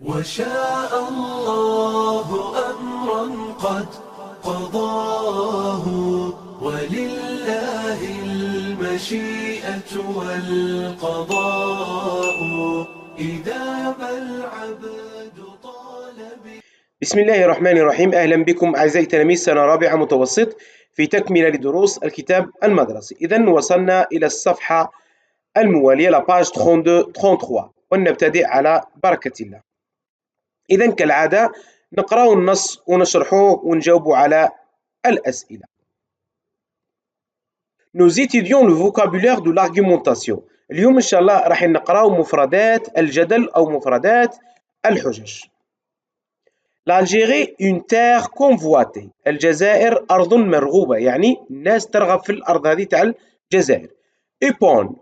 وشاء الله أمرا قد قضاه ولله المشيئة والقضاء إذا ما العبد طالب. بسم الله الرحمن الرحيم. أهلا بكم أعزائي تلاميذ سنة رابعة متوسط في تكملة لدروس الكتاب المدرسي. إذا وصلنا إلى الصفحة الموالية لا باج 32 ونبتدئ على بركة الله. إذا كالعادة نقرأ النص ونشرحه ونجاوب على الأسئلة. Nous étudions le vocabulaire de l'argumentation. اليوم إن شاء الله راح نقرأ مفردات الجدل أو مفردات الحجج. L'Algérie une terre convoitée. الجزائر أرض مرغوبة، يعني الناس ترغب في الأرض هذه تاع الجزائر. Épone,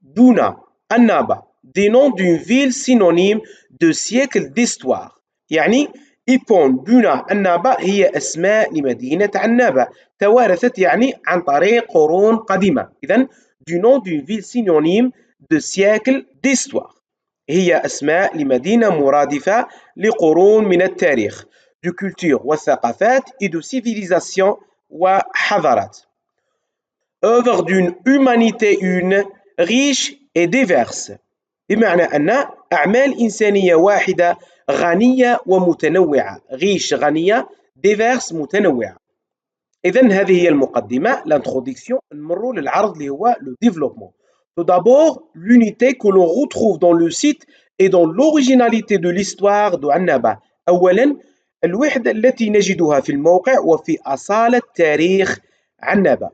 Douna, Annaba, des noms d'une ville synonyme de siècles d'histoire. يعني إيبون، دونا، النابا هي أسماء لمدينة عنابة توارثت يعني عن طريق قرون قديمة. إذن du nom d'une ville synonyme de siècles d'histoire هي أسماء لمدينة مرادفة لقرون من التاريخ de culture والثقافات et de civilisation وحضارات. œuvre d'une humanité une riche et diverse بمعنى أن أعمال إنسانية واحدة غنية ومتنوعة. riche غنية، diverse متنوعة. إذن هذه هي المقدمة l'introduction. نمروا للعرض اللي هو le développement. Tout d'abord, l'unité que l'on retrouve dans le site et dans l'originalité de l'histoire de Annaba. أولاً الوحدة التي نجدها في الموقع وفي أصالة تاريخ عنابة.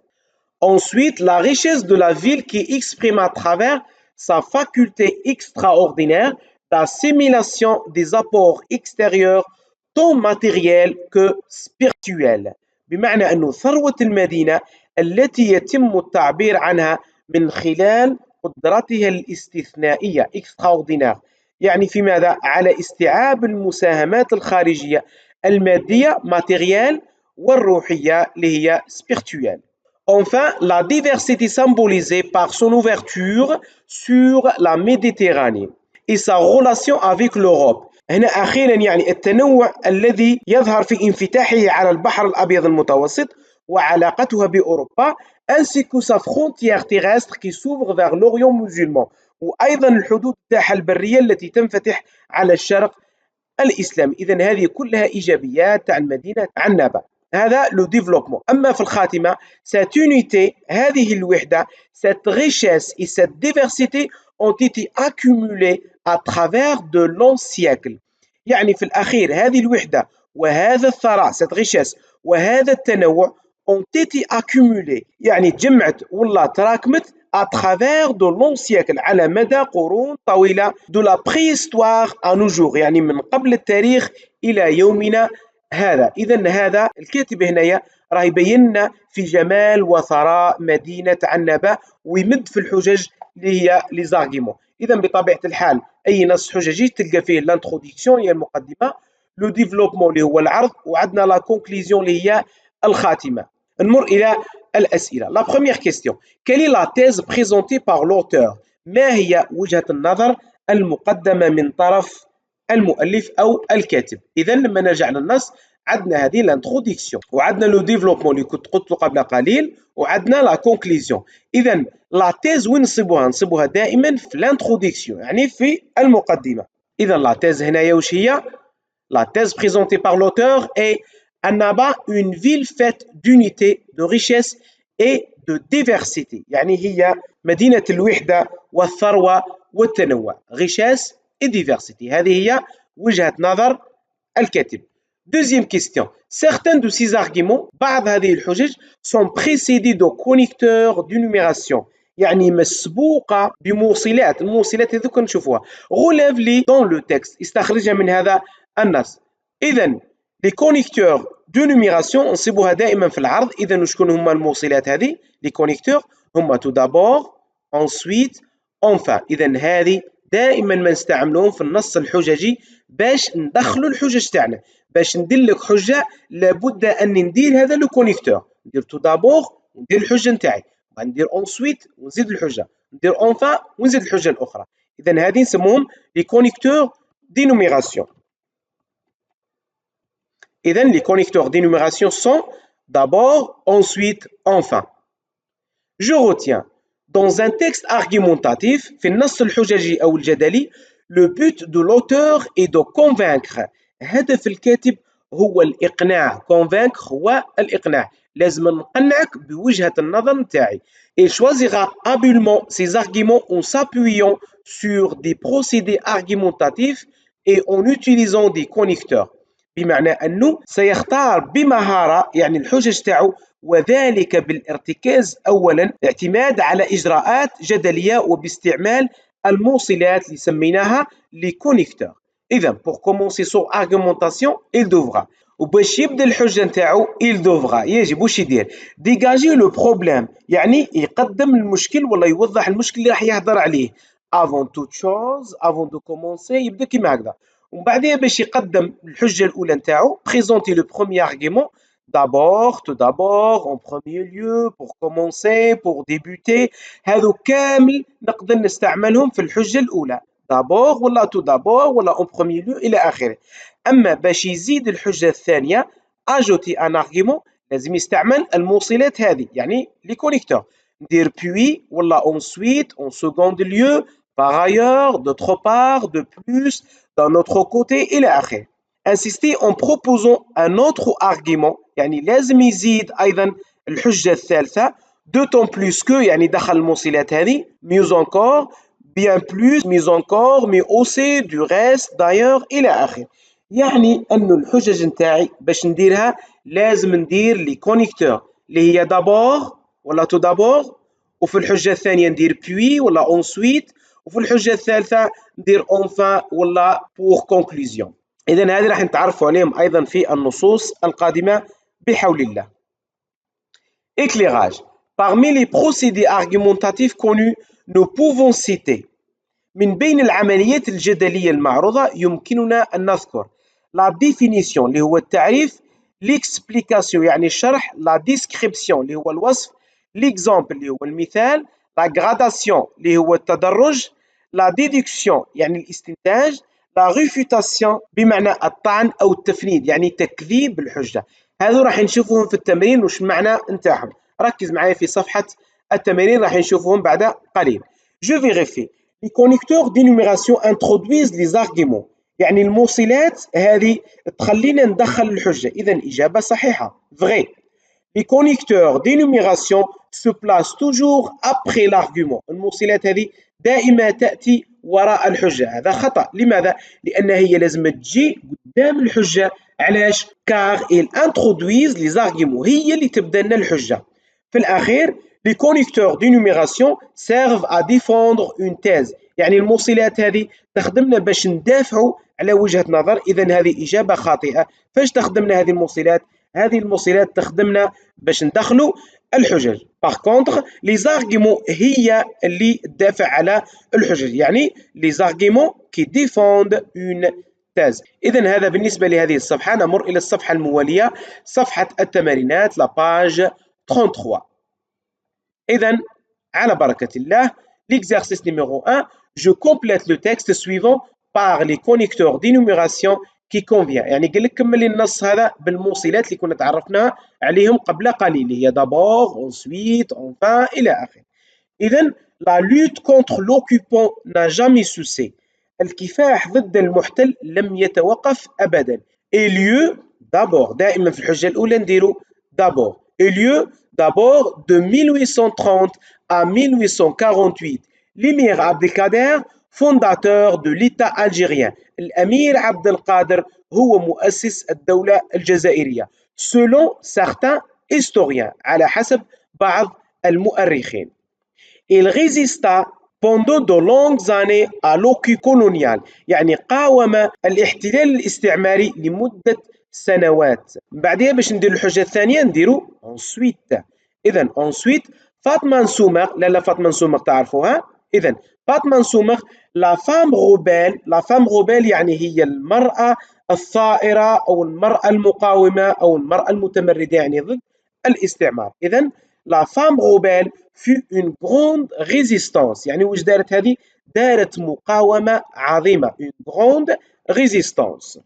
Ensuite, la richesse de la ville qui exprime à travers sa faculté extraordinaire d'assimilation des apports extérieurs tant matériels que spirituels. بمعنى أنه ثروة المدينة التي يتم التعبير عنها من خلال قدرتها الاستثنائية extraordinaire، يعني في ماذا؟ على استيعاب المساهمات الخارجية المادية matériel والروحية اللي هي spirituelle. Enfin, la diversité symbolisée par son ouverture sur la Méditerranée et sa relation avec l'Europe. هنا أخيرا يعني التنوع الذي يظهر في انفتاحه على البحر الأبيض المتوسط وعلاقتها بأوروبا ainsi que sa frontière terrestre qui s'ouvre vers l'Orient musulman، وأيضا الحدود تاعها البرية التي تنفتح على الشرق الإسلامي. إذن هذه كلها إيجابيات تاع المدينة عنابة. هذا لو ديفلوبمون. أما في الخاتمة cette unité، هذه الوحدة، cette richesse et cette diversité ont été accumulées à travers de longs siècles. يعني في الأخير هذه الوحدة وهذا الثراء cette richesse وهذا التنوع ont été accumulés، يعني تجمعت ولا تراكمت à travers de longs siècles على مدى قرون طويلة de la préhistoire à nos jours، يعني من قبل التاريخ إلى يومنا هذا. إذن هذا الكاتب هنايا راه يبين لنا في جمال وثراء مدينة عنابة ويمد في الحجج اللي هي لي زارغيمون. إذا بطبيعة الحال أي نص حججي تلقى فيه لانتروديكسيون هي المقدمة، لو ديفلوبمون اللي هو العرض، وعندنا لا كونكليزيون اللي هي الخاتمة. نمر إلى الأسئلة. La première question. Quelle est la thèse présentée par l'auteur؟ ما هي وجهة النظر المقدمة من طرف المؤلف أو الكاتب؟ إذا لما نرجع للنص عندنا هذه الانتروديكسيون وعندنا لو ديفلوبمون اللي كنت قلت قبل قليل وعندنا لا كونكليزيون. إذا لا تيز وين نصيبوها؟ نصيبوها دائما في الانتروديكسيون، يعني في المقدمة. إذا لا تيز هنايا واش هي؟ La thèse présentée par l'auteur est Annaba, une ville faite d'unité, de richesse et de diversité. يعني هي مدينة الوحدة والثروة والتنوع. richesse et diversité. هذه هي وجهة نظر الكاتب. Deuxième question. Certains de ces arguments, بعض هذه الحجج sont précédés de connecteurs d'énumération، يعني مسبوقة بموصلات. الموصلات هذوك نشوفوها relève لي dans le texte، استخرجها من هذا النص. إذن les connecteurs d'énumération نصيبوها دائما في العرض. إذن وشكون هما الموصلات هذه؟ les connecteurs هما tout d'abord ensuite enfin. إذن هذه دائما ما نستعملوهم في النص الحججي باش ندخلوا الحجج تاعنا. باش ندير لك حجه لابد ان ندير هذا لو كونيكتور، ندير تو دابور وندير الحجه نتاعي، وندير اونسويت ونزيد الحجه، ندير اونفا ونزيد الحجه الاخرى. اذا هذه نسموهم لي كونيكتور d'énumération. إذن les connecteurs d'énumération sont d'abord, ensuite, enfin. Je retiens dans un texte argumentatif في النص الحججي أو الجدلي le but de l'auteur est de convaincre. هدف الكاتب هو الإقناع. convaincre هو الإقناع. لازم نقنعك بوجهة النظر نتاعي. Il choisira habilement ses arguments en s'appuyant sur des procédés argumentatifs et en utilisant des connecteurs. بمعنى أنه سيختار بمهارة يعني الحجج تاعو وذلك بالارتكاز أولا اعتماد على إجراءات جدلية وباستعمال الموصلات اللي سميناها les connecteurs. إذا pour commencer son argumentation il devra وباش يبدا الحجة نتاعو il devra يجب واش يدير dégager le problème يعني يقدم المشكل ولا يوضح المشكل اللي راح يهضر عليه avant toute chose avant de commencer يبدا كيما هكذا ومن بعدها باش يقدم الحجة الأولى نتاعو présenter le premier argument d'abord, tout d'abord, en premier lieu, pour commencer, pour débuter هذو كامل نقدر نستعملهم في الحجة الأولى d'abord ولا tout d'abord ولا en premier lieu إلى آخره. أما باش يزيد الحجة الثانية ajouter un argument لازم يستعمل الموصلات هذه يعني les connecteurs ندير puis ولا ensuite, en second lieu, par ailleurs, d'autre part, de plus, d'un autre côté إلى آخره. insister en proposant un autre argument يعني لازم يزيد أيضا الحجة الثالثة d'autant plus que يعني دخل الموصلات هذه mieux encore bien plus mieux encore mais aussi du reste d'ailleurs إلى آخره. يعني أنه الحجج نتاعي باش نديرها لازم ندير لي كونيكتور اللي هي d'abord ولا tout d'abord وفي الحجة الثانية ندير puis ولا ensuite وفي الحجة الثالثة ندير enfin ولا pour conclusion. إذن هذه راح نتعرفوا عليهم أيضا في النصوص القادمة بحول الله. Éclairage. Parmi les procédés argumentatifs connus, nous pouvons citer من بين العمليات الجدلية المعروضة يمكننا أن نذكر la définition اللي هو التعريف l'explication يعني الشرح la description اللي هو الوصف l'exemple اللي هو المثال la gradation اللي هو التدرج la déduction يعني الاستنتاج la réfutation بمعنى الطعن أو التفنيد يعني تكذيب الحجة. هذو راح نشوفهم في التمرين وش معنى نتاعهم. ركز معايا في صفحة التمارين راح نشوفهم بعد قليل. Je vérifie. Les connecteurs d'énumération introduisent les arguments. يعني الموصلات هذه تخلينا ندخل الحجة. إذا إجابة صحيحة. Vrai. Les connecteurs d'énumération se placent toujours après l'argument. الموصلات هذه دائما تأتي وراء الحجة. هذا خطأ. لماذا؟ لأن هي لازم تجي قدام الحجة. علاش؟ car ils introduisent les arguments. هي اللي تبدا لنا الحجة. في الأخير les connecteurs d'énumération servent à défendre une thèse. يعني الموصلات هذه تخدمنا باش ندافعوا على وجهة نظر. إذا هذه إجابة خاطئة. فاش تخدمنا هذه الموصلات؟ هذه الموصلات تخدمنا باش ندخلوا الحجج. Par contre les arguments هي اللي تدافع على الحجج يعني les arguments qui défendent une thèse. إذا هذا بالنسبة لهذه الصفحة. نمر إلى الصفحة الموالية صفحة التمارينات la page 33. إذا على بركة الله l'exercice numéro 1 je complète le texte suivant par les connecteurs d'énumération qui convient. يعني قال لك كمل لي النص هذا بالموصلات اللي كنا تعرفنا عليهم قبل قليل هي d'abord ensuite enfin إلى آخره. إذا la lutte contre l'occupant n'a jamais cessé. الكفاح ضد المحتل لم يتوقف أبدا. et lieu d'abord دائما في الحجة الأولى نديرو d'abord et lieu d'abord de 1830 à 1848 l'émir Abdelkader fondateur de l'État algérien. الأمير عبد القادر هو مؤسس الدولة الجزائرية selon certains historiens على حسب بعض المؤرخين. Il résista pendant de longues années à l'occupation coloniale يعني قاوم الاحتلال الاستعماري لمدة سنوات. بعدها باش نديرو الحجة الثانية نديرو ensuite. إذا ensuite فاطمة نسومر لا فاطمة نسومر تعرفوها. إذا فاطمة نسومر لا فام غوبيل يعني هي المرأة الثائرة أو المرأة المقاومة أو المرأة المتمردة يعني ضد الاستعمار. إذا لا فام غوبيل في une grande résistance يعني واش دارت هذه؟ دارت مقاومة عظيمة une grande résistance.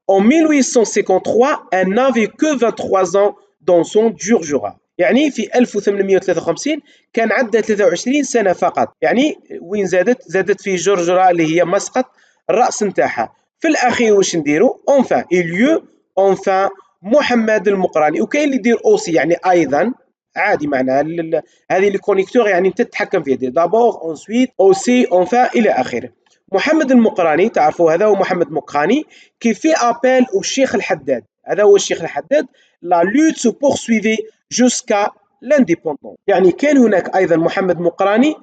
En 1853, elle n'avait que 23 ans dans son جرجرة. يعني في 1853 كان عندها 23 سنة فقط. يعني وين زادت في جرجرة اللي هي مسقط الرأس نتاعها. في الأخير واش نديرو؟ enfin il lieu enfin محمد المقراني. وكاين اللي يدير اوسي يعني أيضا عادي معناها هذه لي كونيكتور يعني انت تتحكم فيه دابور اونسويت اوسي اونفا الى اخره. محمد المقراني تعرفوا هذا هو محمد مقراني كي في ابل والشيخ الحداد. هذا هو الشيخ الحداد. لا لوت سو بورسويفي جوسكا لانديبوندون. يعني كان هناك ايضا محمد مقراني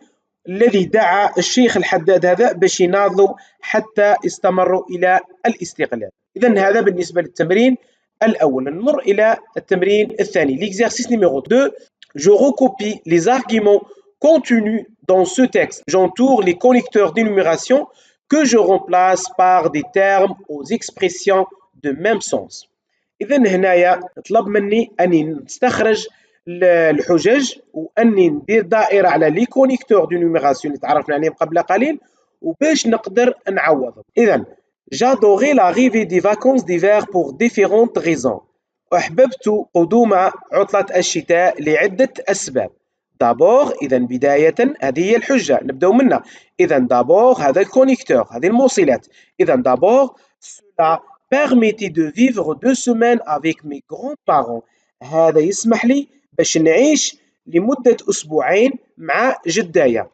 الذي دعا الشيخ الحداد هذا باش يناضلوا حتى استمروا الى الاستقلال. اذا هذا بالنسبه للتمرين الأول. نمر إلى التمرين الثاني. L'exercice numéro 2. Je recopie les arguments contenus dans ce texte. J'entoure les connecteurs d'énumération que je remplace par des termes aux expressions de même sens. إذا هنايا طلب مني أني نستخرج الحجج وأني ندير دائرة على لي كونيكتور دينوميراسيون اللي تعرفنا عليهم قبل قليل وباش نقدر نعوضهم. إذا J'adorais l'arrivée des vacances d'hiver pour différentes raisons. أحببت قدوم عطلة الشتاء لعدة أسباب. d'abord إذا بداية هذه هي الحجة نبدأ منها. إذا d'abord هذا الكونيكتور هذه الموصلات. إذا d'abord cela permettait de vivre 2 semaines avec mes grands-parents. هذا يسمح لي باش نعيش لمدة أسبوعين مع جدايا.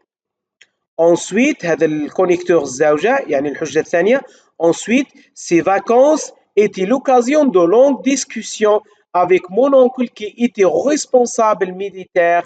ensuite هذا الكونيكتور الزوجة يعني الحجة الثانية. Ensuite, ces vacances étaient l'occasion de longues discussions avec mon oncle qui était responsable militaire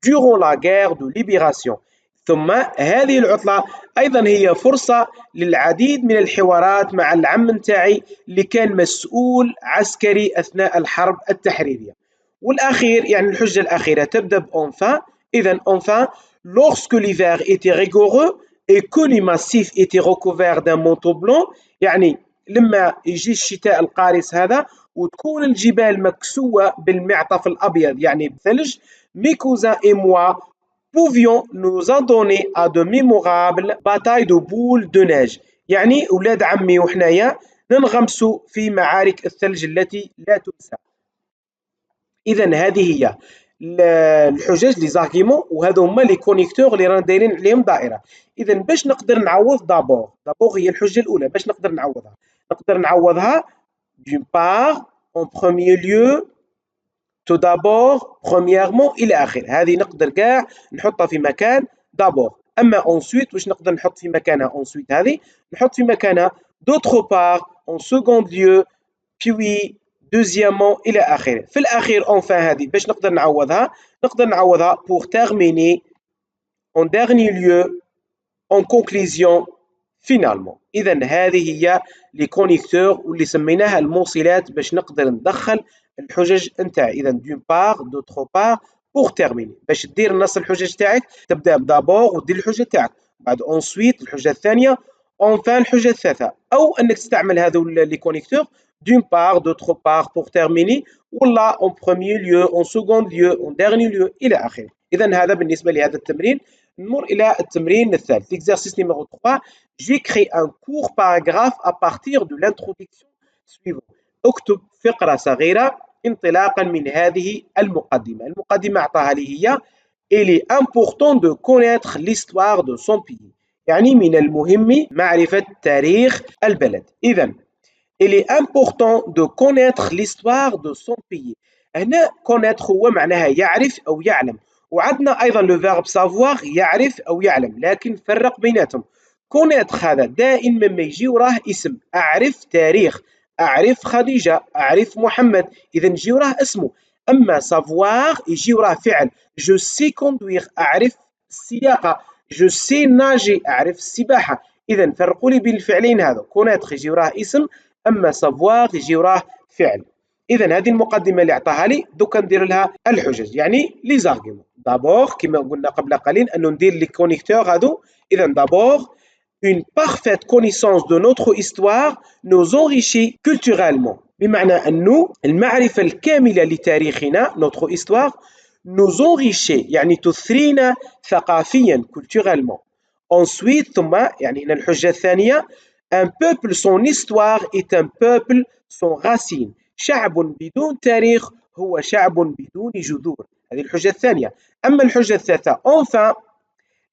durant la guerre de libération. ثم هذه العطلة أيضا هي فرصة للعديد من الحوارات مع العم نتاعي اللي كان مسؤول عسكري أثناء الحرب التحريرية. والأخير يعني الحجة الأخيرة تبدأ بأنفان. إذا أنفان lorsque l'hiver était rigoureux et que les massifs étaient recouverts d'un manteau blanc. يعني لما يجي الشتاء القارس هذا وتكون الجبال مكسوة بالمعطف الأبيض يعني بالثلج. Mes cousins et moi pouvions nous adonner à de mémorables batailles de boules de neige. يعني أولاد عمي وحنايا ننغمسوا في معارك الثلج التي لا تنسى. إذا هذه هي الحجج لي زارغيمون وهذو هما لي كونيكتور اللي رانا دايرين عليهم دائره. اذا باش نقدر نعوض دابور هي الحجه الاولى. باش نقدر نعوضها d'une part en premier lieu tout d'abord premièrement الى اخره. هذه نقدر كاع نحطها في مكان دابور. اما ensuite واش نقدر نحط في مكانها ensuite هذه نحط في مكانها d'autre part en second lieu puis deuxièmement إلى آخره. في الأخير enfin هذه باش نقدر نعوضها pour terminer en dernier lieu en conclusion finalement. إذا هذه هي لي كونيكتور واللي سميناها الموصلات باش نقدر ندخل الحجج نتاعي. إذا d'une part d'autre part pour terminer. باش دير نص الحجج تاعك تبدأ بدابور ودير الحجة تاعك بعد ensuite الحجة الثانية enfin الحجة الثالثة أو أنك تستعمل هذو لي كونيكتور d'une part, d'autre part pour terminer ولا en premier lieu, en second lieu, en dernier lieu إلى آخره. إذا هذا بالنسبة لهذا التمرين. نمر إلى التمرين الثالث. L'exercice numéro 3. J'écris un court paragraphe à partir de l'introduction suivante. اكتب فقرة صغيرة انطلاقا من هذه المقدمة. المقدمة أعطاها لي هي Il est important de connaître l'histoire de son pays. يعني من المهم معرفة تاريخ البلد. إذا Il est important de connaître l'histoire de son pays. هنا connaître هو معناها يعرف أو يعلم. وعندنا أيضا le verbe savoir يعرف أو يعلم لكن فرق بيناتهم. connaître هذا دائما ما يجي وراه اسم. أعرف تاريخ أعرف خديجة أعرف محمد إذا يجي وراه اسمه. أما savoir يجي وراه فعل. je sais conduire أعرف السياقة. je sais nager أعرف السباحة. إذا فرقوا لي بين الفعلين هذا. connaître يجي وراه اسم أما savoir يجي وراه فعل. إذا هذه المقدمة اللي أعطاها لي دوكا ندير لها الحجج يعني لي زارغيمون. دابور كما قلنا قبل قليل أنه ندير لي كونيكتور هذو. إذا دابور une parfaite connaissance de notre histoire nous enrichit culturellement. بمعنى أنه المعرفة الكاملة لتاريخنا notre histoire nous enrichit يعني تثرينا ثقافيا culturellement. ensuite ثم يعني هنا الحجة الثانية Un peuple sans histoire est un peuple sans racines. شعب بدون تاريخ هو شعب بدون جذور. هذه الحجة الثانية. أما الحجة الثالثة. Enfin,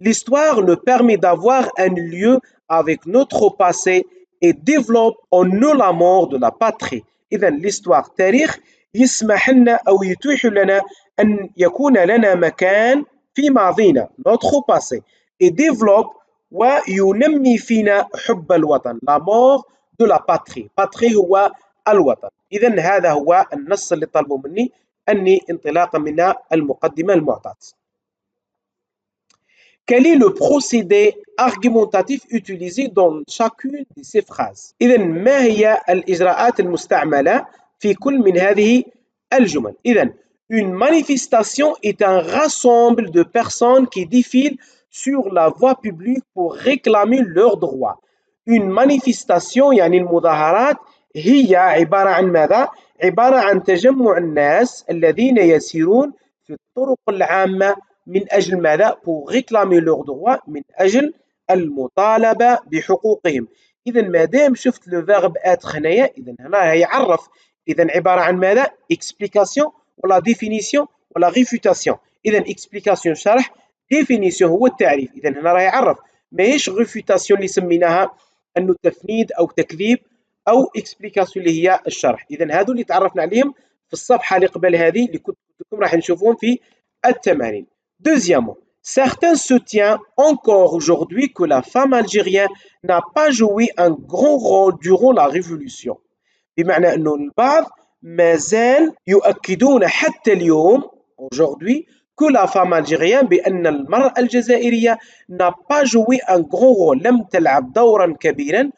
l'histoire nous permet d'avoir un lieu avec notre passé et développe en nous l'amour de la patrie. إذا l'histoire تاريخ يسمح لنا أو يتيح لنا أن يكون لنا مكان في ماضينا notre passé et développe وينمي فينا حب الوطن l'amour de la patrie. patrie هو الوطن. إذا هذا هو النص اللي طلبوا مني أني انطلاقا من المقدمة المعطاة. Quel est le procédé argumentatif utilisé dans chacune de ces phrases؟ إذا ما هي الإجراءات المستعملة في كل من هذه الجمل؟ إذا une manifestation est un rassemble de personnes qui défilent sur la voie publique pour réclamer leurs droits. Une manifestation يعني المظاهرات هي عبارة عن ماذا؟ عبارة عن تجمع الناس الذين يسيرون في الطرق العامة من أجل ماذا؟ pour réclamer leurs droits من أجل المطالبة بحقوقهم. إذا ما دام شفت لو فيرب être هنايا إذا هنا هيعرف. إذا عبارة عن ماذا؟ explication ولا définition ولا réfutation. إذا explication شرح، définition هو التعريف. إذا هنا راه يعرف، ماهيش réfutation اللي سميناها أنه تفنيد أو تكذيب أو explication اللي هي الشرح. إذا هادو اللي تعرفنا عليهم في الصفحة اللي قبل هذه اللي كنت راح نشوفهم في التمارين. Deuxièmement, certains soutiennent encore aujourd'hui que la femme algérienne n'a pas joué un grand rôle durant la révolution. بمعنى أنه البعض ما زال يؤكدون حتى اليوم aujourd'hui que la femme algérienne بأن المرأة الجزائرية n'a pas joué un grand rôle لم تلعب دورا كبيرا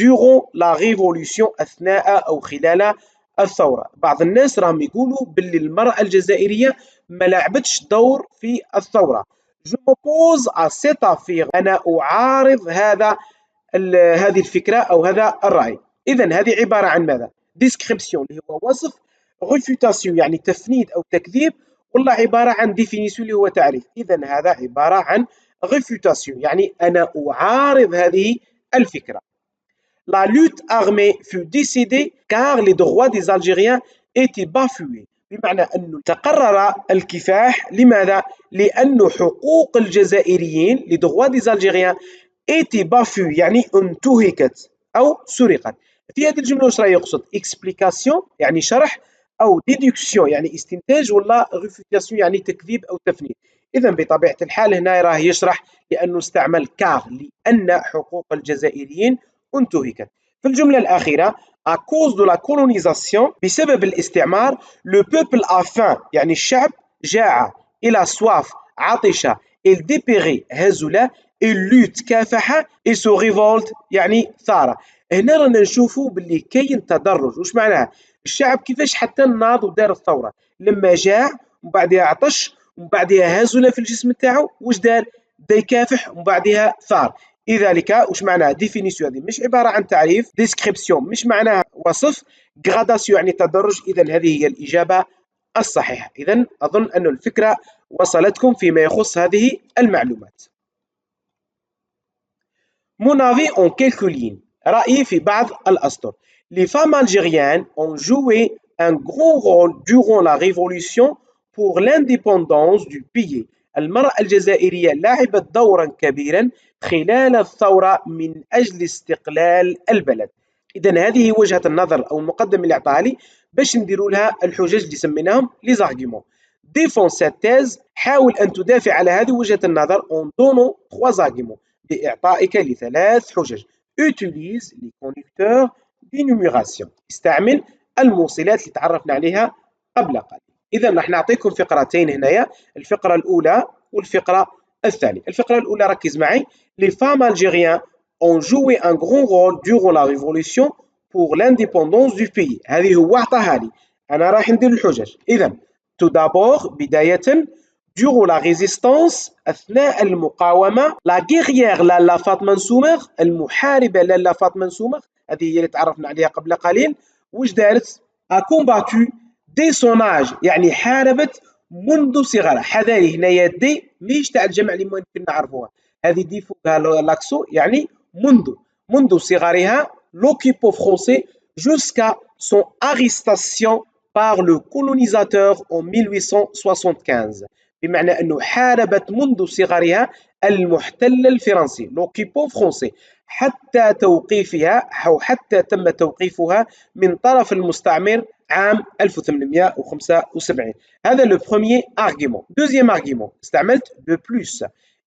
durant la révolution أثناء أو خلال الثورة. بعض الناس راهم يقولوا باللي المرأة الجزائرية ما لعبتش دور في الثورة. Je m'oppose à cette affaire. أنا أعارض هذه الفكرة أو هذا الرأي. إذا هذه عبارة عن ماذا؟ description اللي هو وصف، réfutation يعني تفنيد أو تكذيب، ولا عبارة عن définition اللي هو تعريف. إذا هذا عبارة عن réfutation يعني أنا أعارض هذه الفكرة. La lutte armée fut décidée car les droits des Algériens étaient bafoués. بمعنى أنه تقرر الكفاح. لماذا؟ لأن حقوق الجزائريين les droits des Algériens étaient bafoués يعني انتهكت أو سرقت. في هذه الجملة واش راه يقصد؟ explication يعني شرح، أو déduction يعني استنتاج، ولا réfutation يعني تكذيب أو تفنيد. إذا بطبيعة الحال هنا راه يشرح لأنه استعمل car لأن حقوق الجزائريين انتهكت. في الجملة الأخيرة à cause de la colonisation بسبب الاستعمار le peuple a faim يعني الشعب جاع، il a soif عطش، il dépérit هزل، il lutte كافح، il se révolte يعني ثارة. هنا رانا نشوفوا باللي كاين تدرج. واش معناها؟ الشعب كيفاش حتى ناض ودار الثورة؟ لما جاع ومن بعدها عطش ومن بعدها هزل في الجسم تاعو، واش دار؟ بدا يكافح ومن بعدها ثار. لذلك واش معناها ديفينيسيون؟ هذه مش عبارة عن تعريف، ديسكريبسيون مش معناها وصف، غراداسيون يعني تدرج. إذا هذه هي الإجابة الصحيحة. إذا أظن أن الفكرة وصلتكم فيما يخص هذه المعلومات. Mon avis en quelques lignes. رأيي في بعض الأسطر. Les femmes algériennes ont joué un grand rôle durant la révolution pour l'indépendance du pays. المرأة الجزائرية لعبت دورا كبيرا خلال الثورة من أجل استقلال البلد. إذا هذه وجهة النظر أو المقدمة اللي أعطاها لي باش نديروا لها الحجج اللي سميناهم لي زارغيومون. ديفون سيت تيز، حاول أن تدافع على هذه وجهة النظر اون دونو 3 زارغيومون، بإعطائك لثلاث حجج. utilise les conducteurs d'énumération، استعمل الموصلات اللي تعرفنا عليها قبل قليل. إذا راح نعطيكم فقرتين هنايا، الفقرة الأولى والفقرة الثانية. الفقرة الأولى ركز معي. Les femmes algériennes ont joué un grand rôle durant la révolution pour l'indépendance du pays. هذه هو عطاها لي، أنا راح ندير الحجج. إذا tout d'abord بداية durant la résistance أثناء المقاومة، la guerrière لالا فاطمة نسومر، المحاربة لالا فاطمة نسومر، هذه هي اللي تعرفنا عليها قبل قليل. واش دارت؟ a combattu dès son âge يعني حاربت منذ صغرها. حذاري هنايا دي ماهيش تاع الجمع اللي ممكن نعرفوها، هذه دي فوقها لاكسو يعني منذ، منذ صغرها l'occupant français jusqu'à son arrestation par le colonisateur en 1875. بمعنى أنه حاربت منذ صغرها المحتل الفرنسي l'occupant français حتى توقيفها أو حتى تم توقيفها من طرف المستعمر عام 1875. هذا le premier argument. Deuxième argument استعملت de plus.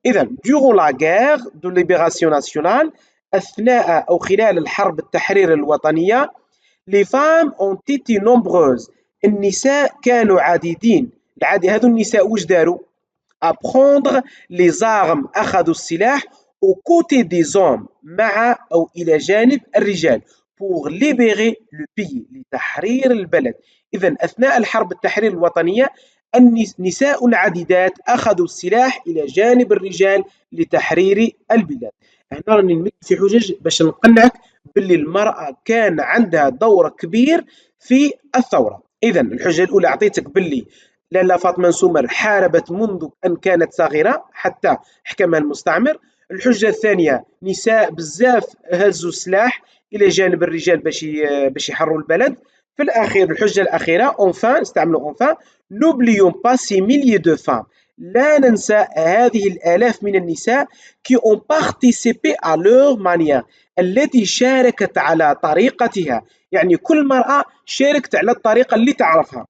إذا durant la guerre de libération nationale أثناء أو خلال الحرب التحرير الوطنية les femmes ont été nombreuses. النساء كانوا عديدين. هذو النساء وش داروا؟ apprendre les armes أخذوا السلاح aux côtés des hommes مع أو إلى جانب الرجال pour libérer le pays لتحرير البلد. إذا أثناء الحرب التحرير الوطنية نساء عديدات أخذوا السلاح إلى جانب الرجال لتحرير البلاد. هنا راني نمد في حجج باش نقنعك باللي المرأة كان عندها دور كبير في الثورة. إذا الحجة الأولى أعطيتك باللي لالا فاطمة نسومر حاربت منذ أن كانت صغيرة حتى حكمها المستعمر. الحجة الثانية نساء بزاف هزوا السلاح إلى جانب الرجال باش يحرروا البلد. في الأخير الحجة الأخيرة enfin استعملوا enfin n'oublions pas ces milliers de femmes. لا ننسى هذه الآلاف من النساء qui ont participé à leur manière التي شاركت على طريقتها. يعني كل مرأة شاركت على الطريقة اللي تعرفها.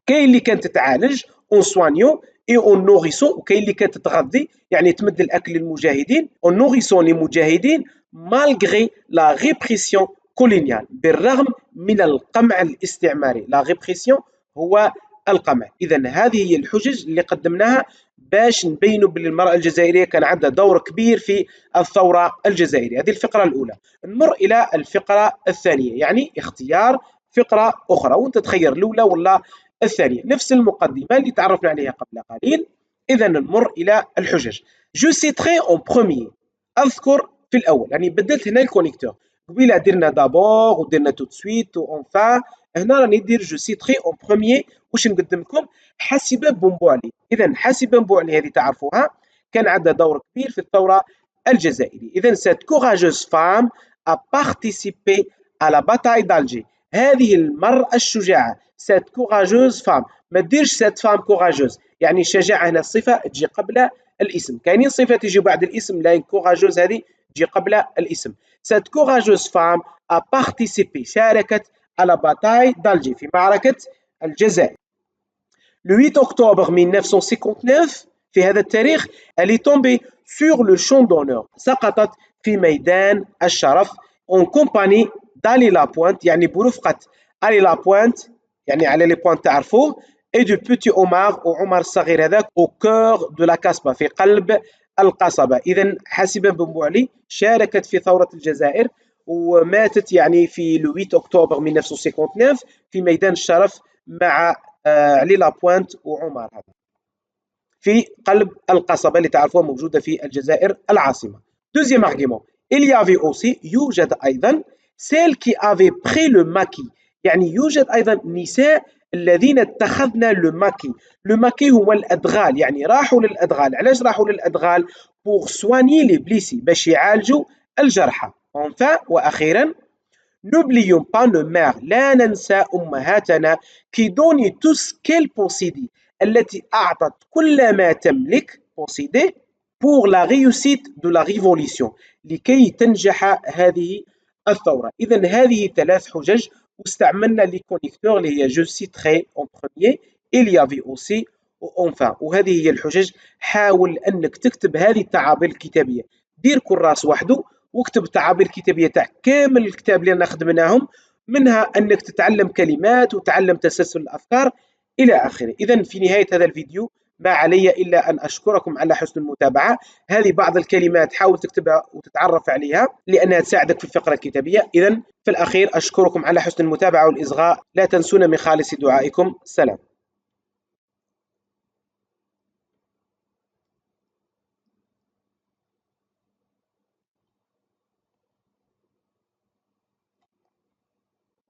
كاين اللي كانت تتعالج اون سوانيو اي اون نوريسون وكاين اللي كانت تغذي يعني تمد الاكل للمجاهدين اون نوريسون للمجاهدين مالغري لا ريبريسيون كولونيال بالرغم من القمع الاستعماري. لا ريبريسيون هو القمع. اذا هذه هي الحجج اللي قدمناها باش نبينوا باللي المرأة الجزائرية كان عندها دور كبير في الثورة الجزائرية. هذه الفقرة الأولى. نمر إلى الفقرة الثانية يعني اختيار فقرة أخرى وأنت تخير الأولى ولا الثانية. نفس المقدمة اللي تعرفنا عليها قبل قليل. إذا نمر إلى الحجج. جو سيتري أون بروميي أذكر في الأول يعني بدلت هنا الكونيكتور. قبيلة درنا دابور ودرنا تو سويت وأونفان. هنا راني ندير جو سيتري أون بروميي. واش نقدم لكم؟ حاسبة بومبوعلي. إذا حاسبة بومبوعلي هذه تعرفوها كان عندها دور كبير في الثورة الجزائرية. إذا cette courageuse femme a participé à la bataille d'Alger. هذه المرأة الشجاعة cette courageuse femme. ما تديرش cette femme courageuse يعني الشجاعة هنا الصفة تجي قبل الاسم. كاينين صفة تجي بعد الاسم لكن courageuse هذه تجي قبل الاسم. cette courageuse femme a participé شاركت à la bataille d'Alger في معركة الجزائر. Le 8 octobre 1959 في هذا التاريخ elle est tombée sur le champ d'honneur. سقطت في ميدان الشرف en compagnie d'Ali Lapointe يعني برفقة علي لابوينت يعني علي لابوينت تعرفوه et du petit Omar وعمر الصغير هذاك au cœur de la Casbah في قلب القصبة. إذا حاسبة بومبوعلي شاركت في ثورة الجزائر وماتت يعني في لو 8 أكتوبر 1959 في ميدان الشرف مع علي لابوينت وعمر هذا في قلب القصبة اللي تعرفوها موجودة في الجزائر العاصمة. Deuxième argument, il y avait aussi يوجد أيضا celles qui avaient pris le maquis يعني يوجد أيضا نساء الذين اتخذنا لو ماكي. لو ماكي هو الأدغال يعني راحوا للأدغال. علاش راحوا للأدغال؟ pour soigner les blessés باش يعالجوا الجرحى. enfin وأخيرا n'oublions pas nos mères لا ننسى أمهاتنا qui donnaient tout ce qu'elles possédaient التي أعطت كل ما تملك posséder pour la réussite de la révolution لكي تنجح هذه الثورة. إذا هذه ثلاث حجج واستعملنا لي كونيكتور اللي هي جو سيتري اون بروميير il y avait aussi وانفان. وهذه هي الحجج. حاول انك تكتب هذه التعابير الكتابيه. دير كراس وحده واكتب التعابير الكتابيه تاع كامل الكتاب اللي رانا خدمناهم منها انك تتعلم كلمات وتعلم تسلسل الافكار الى اخره. اذا في نهايه هذا الفيديو ما علي إلا أن أشكركم على حسن المتابعة. هذه بعض الكلمات حاول تكتبها وتتعرف عليها لأنها تساعدك في الفقرة الكتابية. إذن في الأخير أشكركم على حسن المتابعة والإصغاء. لا تنسونا من خالص دعائكم. سلام.